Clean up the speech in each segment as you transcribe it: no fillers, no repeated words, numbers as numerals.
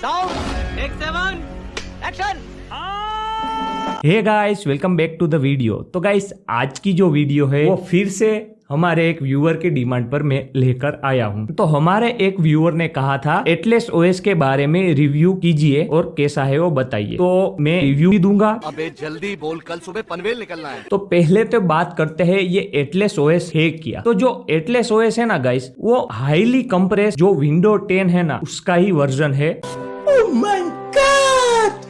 Sound take 7 action. Hey guys, welcome back to the video. तो guys, आज की जो वीडियो है वो फिर से हमारे एक व्यूअर के डिमांड पर मैं लेकर आया हूं। तो हमारे एक व्यूअर ने कहा था एटलस ओएस के बारे में रिव्यू कीजिए और कैसा है वो बताइए। तो मैं रिव्यू भी दूंगा। अबे जल्दी बोल, कल सुबह पनवेल निकलना है। तो पहले तो बात करते हैं ये एटलस ओएस है क्या। तो जो एटलस ओएस है ना गाइस, वो हाईली कंप्रेस जो विंडो 10 है ना उसका ही वर्जन है। Oh my God!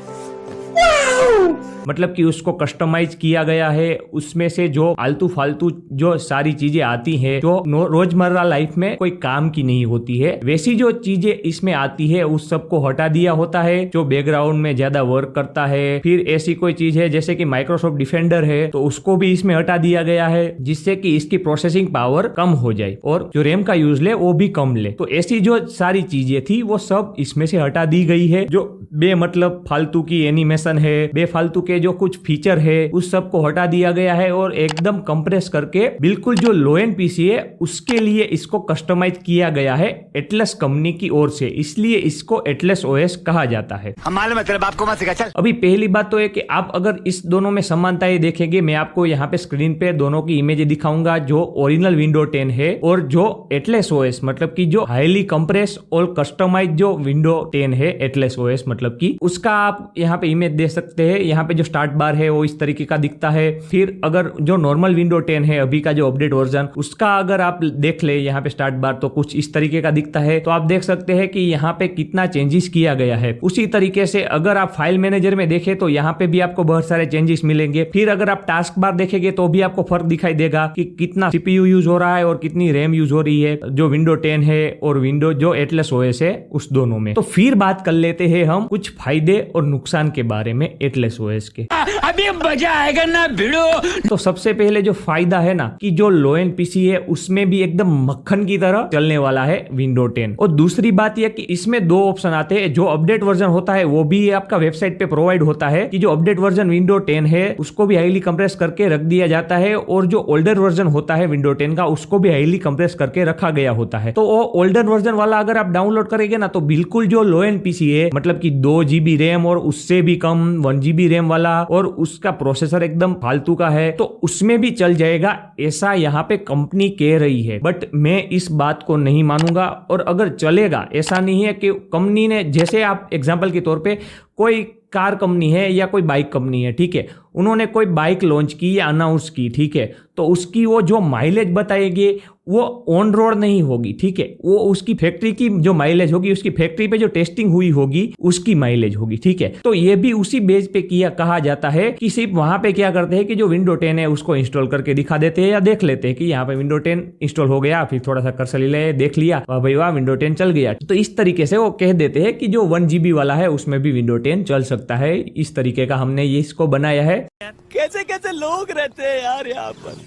Wow! मतलब कि उसको कस्टमाइज किया गया है। उसमें से जो आलतू फालतू जो सारी चीजें आती हैं जो रोजमर्रा लाइफ में कोई काम की नहीं होती है, वैसी जो चीजें इसमें आती है उस सबको हटा दिया होता है। जो बैकग्राउंड में ज्यादा वर्क करता है, फिर ऐसी कोई चीज है जैसे कि माइक्रोसॉफ्ट डिफेंडर है तो उसको भी इसमें हटा दिया गया है, जिससे कि इसकी प्रोसेसिंग पावर कम हो जाए और जो रैम का यूज ले वो भी कम ले। तो ऐसी जो सारी चीजें थी वो सब इसमें से हटा दी गई है। जो बेमतलब फालतू की एनिमेशन है, बेफालतू के जो कुछ फीचर है उस सब को हटा दिया गया है और एकदम कंप्रेस करके बिल्कुल जो लो एंड पीसी है उसके लिए इसको कस्टमाइज किया गया है एटलस कंपनी की ओर से, इसलिए इसको एटलस ओएस कहा जाता है। मालूम है तेरे बाप को मत सिखा चल। अभी पहली बात तो है कि आप अगर इस दोनों में समानताएं देखेंगे, मैं आपको यहाँ पे स्क्रीन पे दोनों की इमेज दिखाऊंगा, जो ओरिजिनल विंडो 10 है और जो एटलस ओएस मतलब कि जो हाईली कंप्रेस और कस्टमाइज जो विंडो 10 है एटलस ओएस मतलब कि उसका आप यहाँ पे इमेज दे सकते हैं। यहाँ पे जो स्टार्ट बार है वो इस तरीके का दिखता है। फिर अगर जो नॉर्मल विंडो 10 है अभी का जो अपडेट वर्जन उसका अगर आप देख ले यहाँ पे स्टार्ट बार तो कुछ इस तरीके का दिखता है। तो आप देख सकते हैं कि यहाँ पे कितना चेंजेस किया गया है। उसी तरीके से अगर आप फाइल मैनेजर में देखें तो यहाँ पे भी आपको बहुत सारे चेंजेस मिलेंगे। फिर अगर आप टास्क बार देखेंगे तो भी आपको फर्क दिखाई देगा कि कितना सीपीयू यूज हो रहा है और कितनी रैम यूज हो रही है जो विंडो 10 है और विंडो जो एटलस ओएस है उस दोनों में। तो फिर बात कर लेते हैं हम कुछ फायदे और नुकसान के बारे में एटलस ओएस के। अभी मजा आएगा ना भिड़ो। तो सबसे पहले जो फायदा है ना कि जो लो एंड पीसी है उसमें भी एकदम मक्खन की तरह चलने वाला है विंडो 10। और दूसरी बात यह कि इसमें दो ऑप्शन आते हैं। जो अपडेट वर्जन होता है वो भी आपका वेबसाइट पे प्रोवाइड होता है कि जो अपडेट वर्जन विंडो 10 है उसको भी हाईली कंप्रेस करके रख दिया जाता है और जो ओल्डर वर्जन होता है विंडो 10 का उसको भी हाईली कंप्रेस करके रखा गया होता है। तो वो ओल्डर वर्जन वाला अगर आप डाउनलोड करेंगे ना तो बिल्कुल जो लो एंड पीसी है मतलब कि 2 GB रैम और उससे भी कम 1 GB रैम वाला और उसका प्रोसेसर एकदम फालतू का है तो उसमें भी चल जाएगा, ऐसा यहाँ पे कंपनी कह रही है। बट मैं इस बात को नहीं मानूंगा। और अगर चलेगा, ऐसा नहीं है कि कंपनी ने, जैसे आप एग्जांपल के तौर पे कोई कार कंपनी है या कोई बाइक कंपनी है, ठीक है, उन्होंने कोई बाइक लॉन्च की या अनाउंस की, ठीक है, तो उसकी वो जो माइलेज बताएगी वो ऑन रोड नहीं होगी, ठीक है, वो उसकी फैक्ट्री की जो माइलेज होगी, उसकी फैक्ट्री पे जो टेस्टिंग हुई होगी उसकी माइलेज होगी, ठीक है। तो ये भी उसी बेस पे कहा जाता है कि सिर्फ वहां पे क्या करते हैं कि जो विंडो 10 है उसको इंस्टॉल करके दिखा देते हैं या देख लेते हैं कि यहाँ पे विंडो 10 इंस्टॉल हो गया, फिर थोड़ा सा कर्सर ले देख लिया, वाह भाई वाह विंडो 10 चल गया। तो इस तरीके से वो कह देते हैं कि जो 1 GB वाला है उसमें भी विंडो 10 चल सकता है। इस तरीके का हमने ये इसको बनाया है। कैसे कैसे लोग रहते हैं यार यहाँ पर।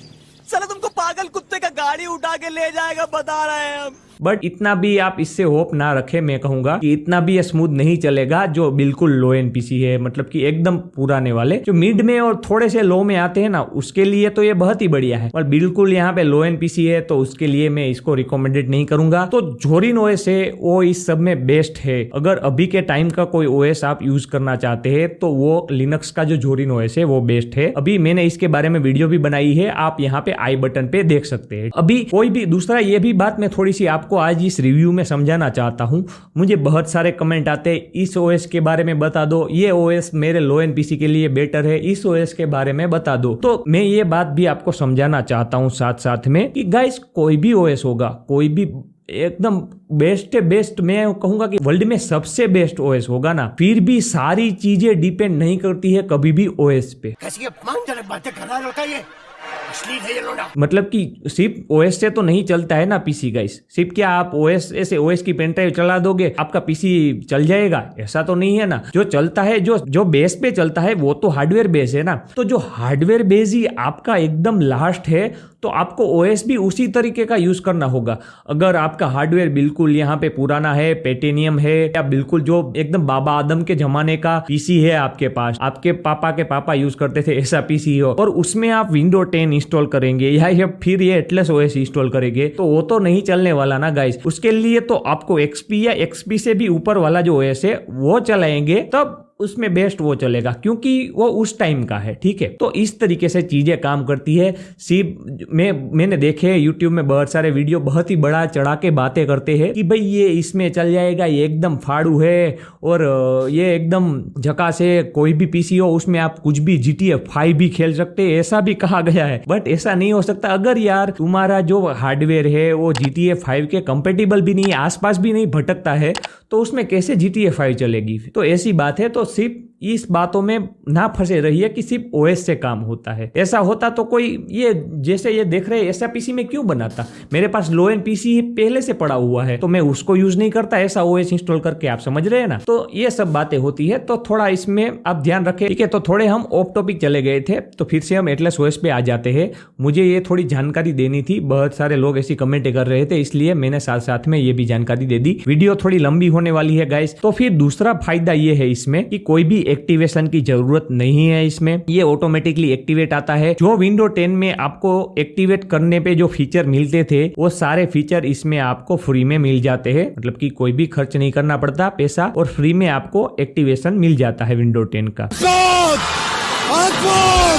साला तुमको पागल कुत्ते का गाड़ी उठा के ले जाएगा बता रहे हैं हम। बट इतना भी आप इससे होप ना रखें। मैं कहूंगा कि इतना भी स्मूथ नहीं चलेगा जो बिल्कुल लो एंड पीसी है, मतलब कि एकदम पुराने वाले जो मिड में और थोड़े से लो में आते हैं ना उसके लिए तो ये बहुत ही बढ़िया है। और बिल्कुल यहाँ पे लो एंड पीसी है तो उसके लिए मैं इसको रिकमेंडेड नहीं करूंगा। तो जोरिन ओएस है वो इस सब में बेस्ट है। अगर अभी के टाइम का कोई ओएस आप यूज करना चाहते हैं तो वो लिनक्स का जो जोरिन ओएस है वो बेस्ट है। अभी मैंने इसके बारे में वीडियो भी बनाई है, आप यहाँ पे आई बटन पे देख सकते हैं। अभी कोई भी दूसरा ये भी बात मैं थोड़ी सी आपको आज इस रिव्यू में समझाना चाहता हूं। मुझे बहुत सारे कमेंट आते हैं इस ओएस के बारे में बता दो, ये ओएस मेरे लो एंड पीसी के लिए बेटर है, इस ओएस के बारे में बता दो। तो मैं ये बात भी आपको समझाना चाहता हूं साथ साथ में कि गाइस कोई भी ओएस होगा, कोई भी एकदम बेस्ट है, बेस्ट मैं कहूंगा कि वर्ल्ड में सबसे बेस्ट ओएस होगा ना, फिर भी सारी चीजें डिपेंड नहीं करती है कभी भी ओएस पे। कैसी अपमानजनक बातें कर रहा होता है ये। मतलब कि सिर्फ ओएस से तो नहीं चलता है ना पीसी गाइस। सिर्फ क्या आप ओएस ऐसे ओएस की पेन ड्राइव चला दोगे आपका पीसी चल जाएगा, ऐसा तो नहीं है ना। जो चलता है जो बेस पे चलता है वो तो हार्डवेयर बेस है ना। तो जो हार्डवेयर बेस ही आपका एकदम लास्ट है तो आपको ओएस भी उसी तरीके का यूज करना होगा। अगर आपका हार्डवेयर बिल्कुल यहाँ पे पुराना है, पेटिनियम है, या बिल्कुल जो एकदम बाबा आदम के जमाने का पीसी है आपके पास, आपके पापा के पापा यूज करते थे ऐसा पीसी हो, और उसमें आप विंडो 10 इंस्टॉल करेंगे या फिर ये एटलस ओएस इंस्टॉल करेंगे, तो वो तो नहीं चलने वाला ना गाइस। उसके लिए तो आपको एक्सपी या एक्सपी से भी ऊपर वाला जो ओएस है वो चलाएंगे, तब उसमें बेस्ट वो चलेगा, क्योंकि वो उस टाइम का है। ठीक है, तो इस तरीके से चीजें काम करती है। सिर्फ मैंने देखे यूट्यूब में बहुत सारे वीडियो बहुत ही बड़ा चढ़ा के बातें करते हैं कि भाई ये इसमें चल जाएगा, ये एकदम फाड़ू है और ये एकदम झकास है, कोई भी पीसी हो उसमें आप कुछ भी GTA 5 भी खेल सकते हैं, ऐसा भी कहा गया है। बट ऐसा नहीं हो सकता। अगर यार तुम्हारा जो हार्डवेयर है वो GTA 5 के कंपेटिबल भी नहीं, आसपास भी नहीं भटकता है, तो उसमें कैसे GTA 5 चलेगी? तो ऐसी बात है। तो सिर्फ इस बातों में ना फंसे रहिए कि सिर्फ ओएस से काम होता है। ऐसा होता तो कोई ये जैसे ये देख रहे हैं ऐसा पीसी में क्यों बनाता? मेरे पास लो एंड पीसी पहले से पड़ा हुआ है, तो मैं उसको यूज नहीं करता ऐसा ओएस इंस्टॉल करके। आप समझ रहे हैं ना? तो ये सब बातें होती है, तो थोड़ा इसमें आप ध्यान रखें। ठीक है, तो थोड़े हम ऑफ टॉपिक चले गए थे, तो फिर से हम एटलस ओएस पे आ जाते हैं। मुझे ये थोड़ी जानकारी देनी थी, बहुत सारे लोग ऐसी कमेंट कर रहे थे, इसलिए मैंने साथ साथ में ये भी जानकारी दे दी। वीडियो थोड़ी लंबी होने वाली है गाइस। तो फिर दूसरा फायदा ये है इसमें कि कोई भी एक्टिवेशन की जरूरत नहीं है इसमें, ये ऑटोमेटिकली एक्टिवेट आता है। जो विंडो 10 में आपको एक्टिवेट करने पे जो फीचर मिलते थे वो सारे फीचर इसमें आपको फ्री में मिल जाते हैं, मतलब कि कोई भी खर्च नहीं करना पड़ता पैसा, और फ्री में आपको एक्टिवेशन मिल जाता है विंडो 10 का।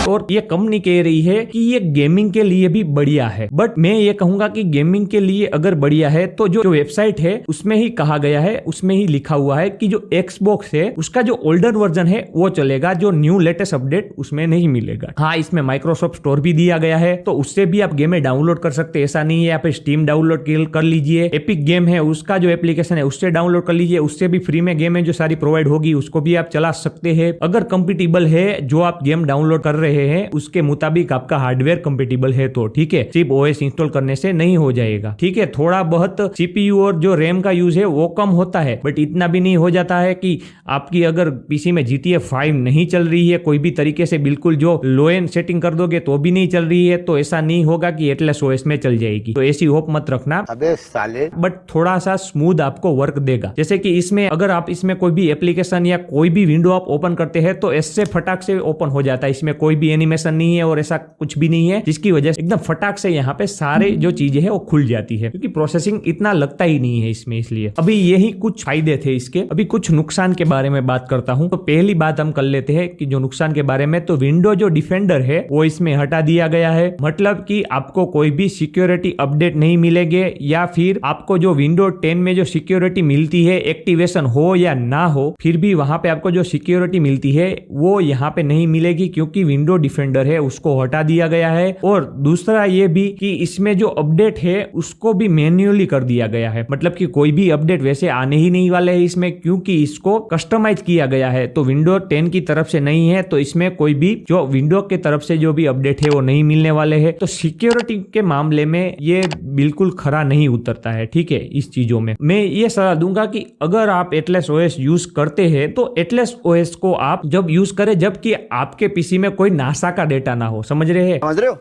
और ये कंपनी कह रही है कि ये गेमिंग के लिए भी बढ़िया है, बट मैं ये कहूंगा कि गेमिंग के लिए अगर बढ़िया है तो जो वेबसाइट है उसमें ही कहा गया है, उसमें ही लिखा हुआ है कि जो एक्सबॉक्स है उसका जो ओल्डर वर्जन है वो चलेगा, जो न्यू लेटेस्ट अपडेट उसमें नहीं मिलेगा। हाँ, इसमें माइक्रोसॉफ्ट स्टोर भी दिया गया है, तो उससे भी आप गेम डाउनलोड कर सकते हैं, ऐसा नहीं है। आप स्टीम डाउनलोड कर लीजिए, एपिक गेम है उसका जो एप्लीकेशन है उससे डाउनलोड कर लीजिए, उससे भी फ्री में गेम है जो सारी प्रोवाइड होगी, उसको भी आप चला सकते हैं अगर कंपेटिबल है जो आप गेम डाउनलोड कर रहे हैं उसके मुताबिक आपका हार्डवेयर कंपेटिबल है तो। ठीक है, सिर्फ ओएस इंस्टॉल करने से नहीं हो जाएगा। ठीक है, थोड़ा बहुत सीपीयू और जो रैम का यूज है वो कम होता है, बट इतना भी नहीं हो जाता है कि आपकी अगर पीसी में GTA 5 नहीं चल रही है कोई भी तरीके से, बिल्कुल जो लो एंड सेटिंग कर दोगे तो भी नहीं चल रही है, तो ऐसा नहीं होगा कि एटलस ओएस में चल जाएगी। तो ऐसी होप मत रखना। अबे साले। बट थोड़ा सा स्मूथ आपको वर्क देगा। जैसे कि इसमें अगर आप इसमें कोई भी एप्लीकेशन या कोई भी विंडो आप ओपन करते हैं तो ऐसे फटाक से ओपन हो जाता है, इसमें कोई भी एनिमेशन नहीं है और ऐसा कुछ भी नहीं है, जिसकी वजह से एकदम फटाक से यहाँ पे सारे जो चीजें है वो खुल जाती है, क्योंकि प्रोसेसिंग इतना लगता ही नहीं है इसमें। इसलिए अभी यही कुछ फायदे थे इसके। अभी कुछ नुकसान के बारे में बात करता हूँ। तो पहली बात हम कर लेते हैं कि जो नुकसान के बारे में, तो विंडो जो डिफेंडर है वो इसमें हटा दिया गया है, मतलब कि आपको कोई भी सिक्योरिटी अपडेट नहीं मिलेंगे, या फिर आपको जो विंडो 10 में जो सिक्योरिटी मिलती है एक्टिवेशन हो या ना हो, फिर भी वहां पे आपको जो सिक्योरिटी मिलती है वो यहाँ पे नहीं मिलेगी, क्योंकि विंडो डिफेंडर है उसको हटा दिया गया है। और दूसरा ये भी कि इसमें जो अपडेट है उसको भी मैन्युअली कर दिया गया है, मतलब कि कोई भी अपडेट वैसे आने ही नहीं वाले हैं इसमें, क्योंकि इसको कस्टमाइज किया गया है। तो विंडो 10 की तरफ से नहीं है, तो इसमें कोई भी जो विंडो की तरफ से जो भी अपडेट है वो नहीं मिलने वाले हैं। तो सिक्योरिटी के मामले में ये बिल्कुल खरा नहीं उतरता है। ठीक है, इस चीजों में मैं ये सलाह दूंगा कि अगर आप एटलस ओएस यूज करते हैं तो एटलस ओएस को आप जब यूज करें जबकि आपके पीसी में कोई नासा का डेटा ना हो। समझ रहे हैं? समझ रहे हो?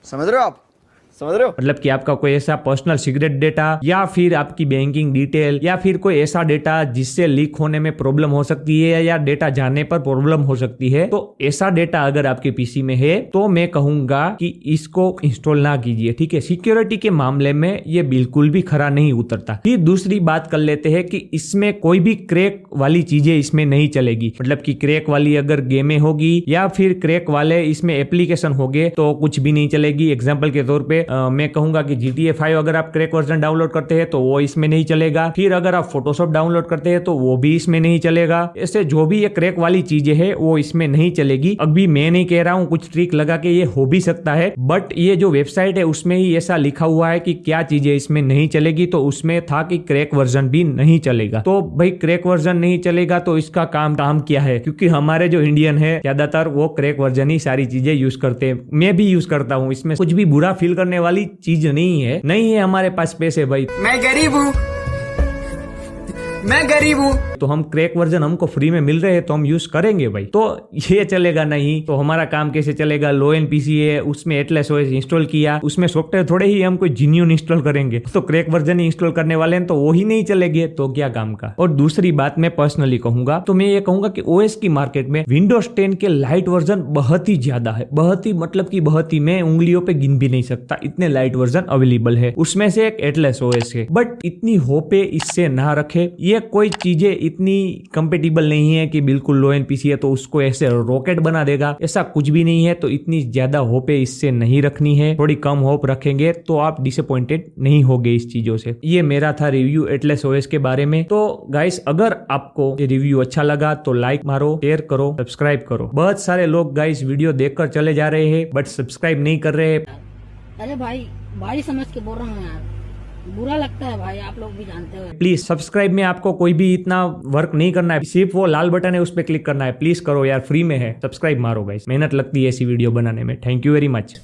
समझ रहे हो आप? समझ रहे हो? मतलब कि आपका कोई ऐसा पर्सनल सीक्रेट डेटा या फिर आपकी बैंकिंग डिटेल या फिर कोई ऐसा डेटा जिससे लीक होने में प्रॉब्लम हो सकती है या डेटा जाने पर प्रॉब्लम हो सकती है, तो ऐसा डेटा अगर आपके पीसी में है तो मैं कहूंगा कि इसको इंस्टॉल ना कीजिए। ठीक है, सिक्योरिटी के मामले में ये बिल्कुल भी खरा नहीं उतरता। फिर दूसरी बात कर लेते हैं कि इसमें कोई भी क्रैक वाली चीजें इसमें नहीं चलेगी, मतलब कि क्रैक वाली अगर गेमें होगी या फिर क्रैक वाले इसमें एप्लीकेशन होंगे तो कुछ भी नहीं चलेगी। एग्जाम्पल के तौर पे मैं कहूंगा कि GTA 5 अगर आप क्रैक वर्जन डाउनलोड करते हैं तो वो इसमें नहीं चलेगा। फिर अगर आप फोटोशॉप डाउनलोड करते हैं तो वो भी इसमें नहीं चलेगा। ऐसे जो भी ये क्रैक वाली चीजें है वो इसमें नहीं चलेगी। अभी मैं नहीं कह रहा हूँ, कुछ ट्रिक लगा के ये हो भी सकता है, बट ये जो वेबसाइट है उसमें ही ऐसा लिखा हुआ है कि क्या चीजें इसमें नहीं चलेगी, तो उसमें था कि क्रैक वर्जन भी नहीं चलेगा। तो भाई क्रैक वर्जन नहीं चलेगा तो इसका काम क्या है, क्योंकि हमारे जो इंडियन है ज्यादातर वो क्रैक वर्जन ही सारी चीजें यूज करते हैं। मैं भी यूज करता हूँ, इसमें कुछ भी बुरा फील करने वाली चीज नहीं है हमारे पास पैसे भाई। मैं गरीब हूँ, मैं गरीब हूँ। तो हम क्रैक वर्जन हमको फ्री में मिल रहे हैं तो हम यूज करेंगे भाई। तो ये चलेगा नहीं तो हमारा काम कैसे चलेगा? लो एंड पीसी है, उसमें एटलस ओएस इंस्टॉल किया, उसमें सॉफ्टवेयर थोड़े ही हम कोई जिन्यून इंस्टॉल करेंगे, तो क्रैक वर्जन ही इंस्टॉल करने वाले हैं तो वो ही नहीं चलेंगे तो क्या काम का। और दूसरी बात मैं पर्सनली कहूंगा तो मैं ये कहूंगा कि ओएस की मार्केट में विंडोज 10 के लाइट वर्जन बहुत ही ज्यादा है, बहुत ही मतलब कि बहुत ही, मैं उंगलियों पे गिन भी नहीं सकता इतने लाइट वर्जन अवेलेबल है। उसमें से एक एटलस ओएस है, बट इतनी होपे इससे ना रखे। ये कोई चीजें इतनी कंपेटिबल नहीं है कि बिल्कुल लो एंड पीसी है तो उसको ऐसे रॉकेट बना देगा, ऐसा कुछ भी नहीं है। तो इतनी ज्यादा होपे इससे नहीं रखनी है, थोड़ी कम होप रखेंगे तो आप डिसअपॉइंटेड नहीं होगे इस चीजों से। ये मेरा था रिव्यू एटलस ओएस के बारे में। तो गाइस अगर आपको ये रिव्यू अच्छा लगा तो लाइक मारो, शेयर करो, सब्सक्राइब करो। बहुत सारे लोग गाइस वीडियो देखकर चले जा रहे हैं बट सब्सक्राइब नहीं कर रहे हैं। अरे भाई समझ के बोल रहा हूँ यार, बुरा लगता है भाई, आप लोग भी जानते हो। प्लीज सब्सक्राइब में आपको कोई भी इतना वर्क नहीं करना है, सिर्फ वो लाल बटन है उस पर क्लिक करना है। प्लीज करो यार, फ्री में है, सब्सक्राइब मारो गाइस, मेहनत लगती है ऐसी वीडियो बनाने में। Thank you very much.